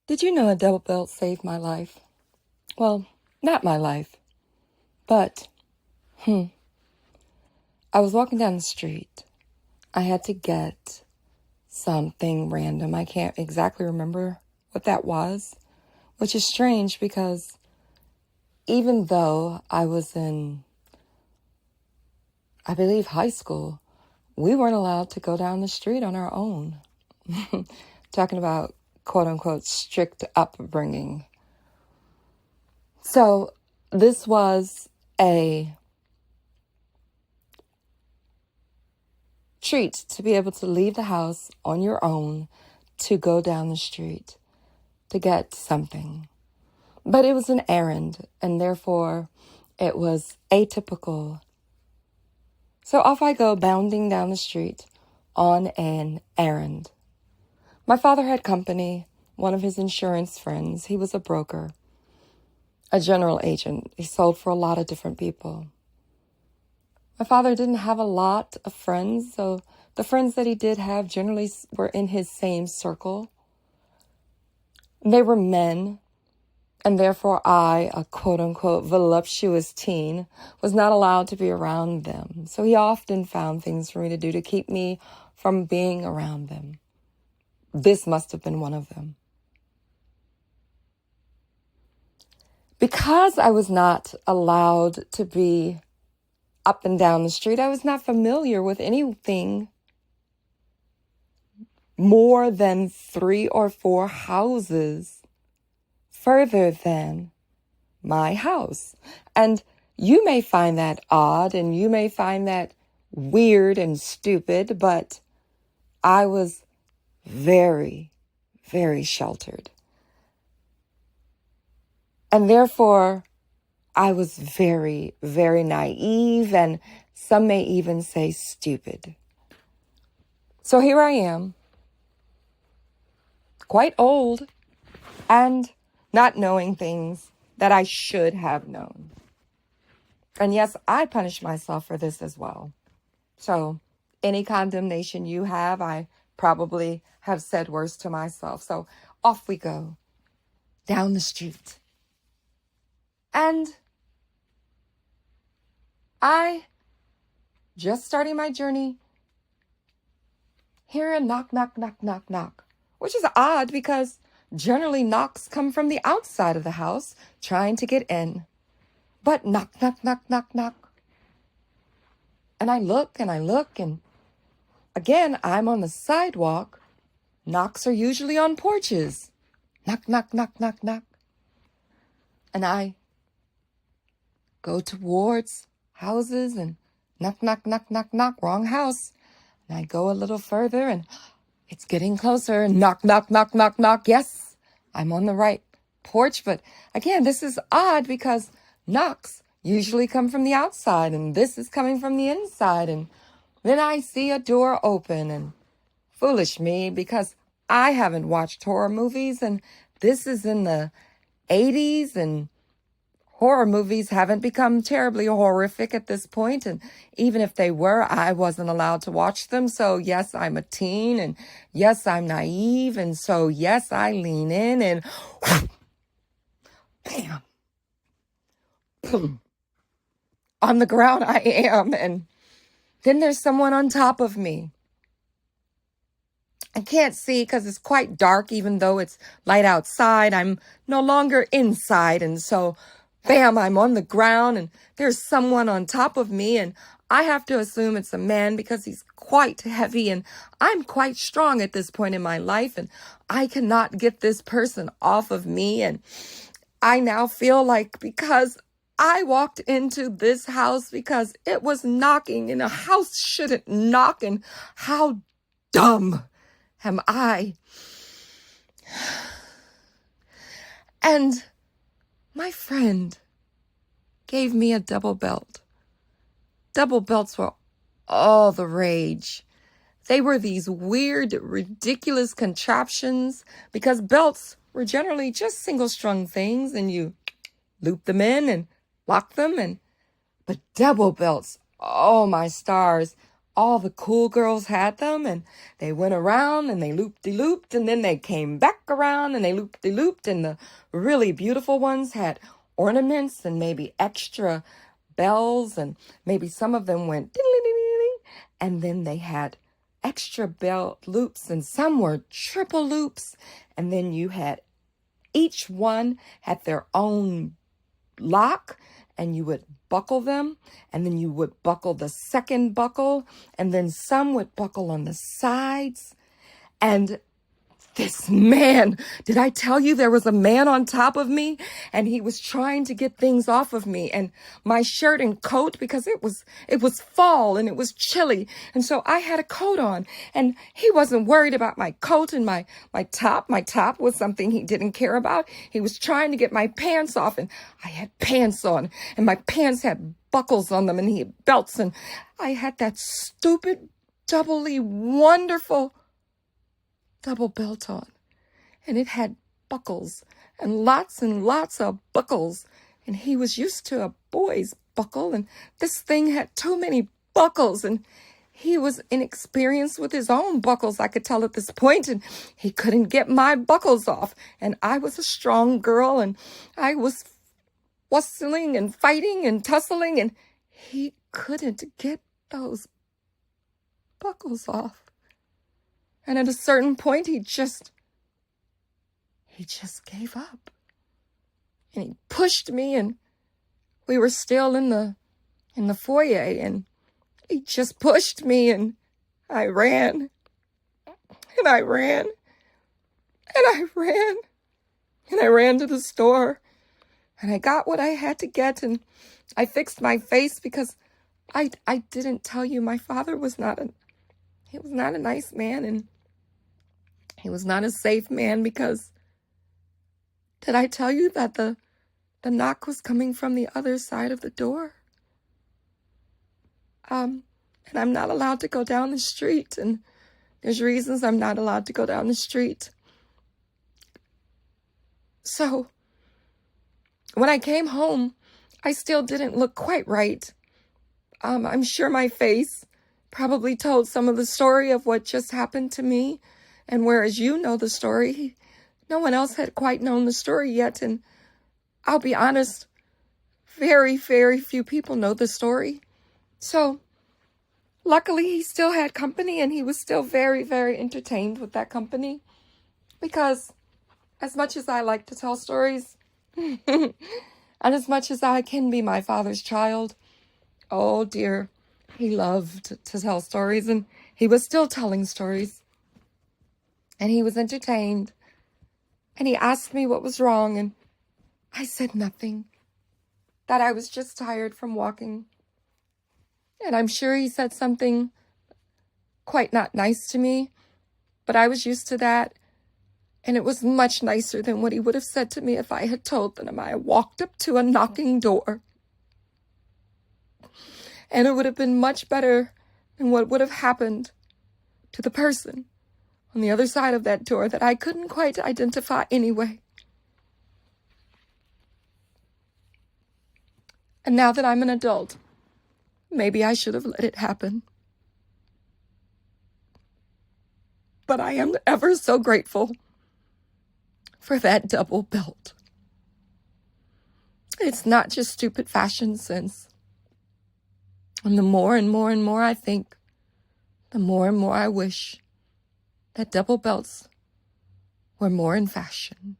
Did you know a double belt saved my life? Well, not my life, but, I was walking down the street. I had to get something random. I can't exactly remember what that was, which is strange because even though I was in, I believe, high school, we weren't allowed to go down the street on our own. Talking about quote unquote strict upbringing. So this was a treat to be able to leave the house on your own to go down the street to get something. But it was an errand, and therefore it was atypical. So off I go, bounding down the street on an errand. My father had company, one of his insurance friends. He was a broker, a general agent. He sold for a lot of different people. My father didn't have a lot of friends, so the friends that he did have generally were in his same circle. They were men, and therefore I, a quote-unquote voluptuous teen, was not allowed to be around them. So he often found things for me to do to keep me from being around them. This must have been one of them. Because I was not allowed to be up and down the street, I was not familiar with anything more than 3 or 4 houses further than my house. And you may find that odd and you may find that weird and stupid, but I was very, very sheltered. And therefore, I was very, very naive, and some may even say stupid. So here I am, quite old, and not knowing things that I should have known. And yes, I punish myself for this as well. So any condemnation you have, I probably have said worse to myself. So off we go, down the street. And I, just starting my journey, hear a knock, knock, knock, knock, knock, which is odd because generally knocks come from the outside of the house trying to get in. But knock, knock, knock, knock, knock. And I look, and again, I'm on the sidewalk. Knocks are usually on porches. Knock, knock, knock, knock, knock. And I go towards houses and knock, knock, knock, knock, knock, wrong house. And I go a little further and it's getting closer. Knock, knock, knock, knock, knock. Yes, I'm on the right porch. But again, this is odd because knocks usually come from the outside and this is coming from the inside. And then I see a door open, and foolish me because I haven't watched horror movies, and this is in the 80s, and horror movies haven't become terribly horrific at this point, and even if they were, I wasn't allowed to watch them. So yes, I'm a teen, and yes, I'm naive, and so yes, I lean in, and bam, boom, on the ground I am, and then there's someone on top of me. I can't see because it's quite dark, even though it's light outside. I'm no longer inside, and so bam, I'm on the ground and there's someone on top of me, and I have to assume it's a man because he's quite heavy and I'm quite strong at this point in my life, and I cannot get this person off of me. And I now feel like because I walked into this house because it was knocking and a house shouldn't knock, and how dumb am I? And my friend gave me a double belt. Double belts were all the rage. They were these weird, ridiculous contraptions because belts were generally just single-strung things and you loop them in and lock them. But double belts, oh my stars, all the cool girls had them, and they went around and they looped-de-looped, and then they came back around and they looped-de-looped, and the really beautiful ones had ornaments and maybe extra bells, and maybe some of them went ding-a-ling-a-ling, and then they had extra bell loops, and some were triple loops, and then you had each one had their own lock, and you would buckle them, and then you would buckle the second buckle, and then some would buckle on the sides. And this man, did I tell you there was a man on top of me, and he was trying to get things off of me and my shirt and coat, because it was fall and it was chilly, and so I had a coat on, and he wasn't worried about my coat and my top. My top was something he didn't care about. He was trying to get my pants off, and I had pants on, and my pants had buckles on them, and he had belts, and I had that stupid, doubly wonderful double belt on, and it had buckles and lots of buckles, and he was used to a boy's buckle, and this thing had too many buckles, and he was inexperienced with his own buckles, I could tell at this point, and he couldn't get my buckles off, and I was a strong girl, and I was wrestling and fighting and tussling, and he couldn't get those buckles off. And at a certain point, he just gave up. And he pushed me, and we were still in the foyer, and he just pushed me, and I ran, and I ran, and I ran, and I ran to the store, and I got what I had to get, and I fixed my face, because I didn't tell you my father was not a nice man, and he was not a safe man, because did I tell you that the knock was coming from the other side of the door? And I'm not allowed to go down the street, and there's reasons I'm not allowed to go down the street. So when I came home, I still didn't look quite right. I'm sure my face probably told some of the story of what just happened to me. And whereas you know the story, no one else had quite known the story yet. And I'll be honest, very, very few people know the story. So luckily, he still had company, and he was still very, very entertained with that company. Because as much as I like to tell stories, and as much as I can be my father's child, oh dear, he loved to tell stories, and he was still telling stories. And he was entertained, and he asked me what was wrong, and I said nothing, that I was just tired from walking. And I'm sure he said something quite not nice to me, but I was used to that, and it was much nicer than what he would have said to me if I had told him I walked up to a knocking door. And it would have been much better than what would have happened to the person on the other side of that door that I couldn't quite identify anyway. And now that I'm an adult, maybe I should have let it happen. But I am ever so grateful for that double belt. It's not just stupid fashion sense. And the more and more and more I think, the more and more I wish that double belts were more in fashion.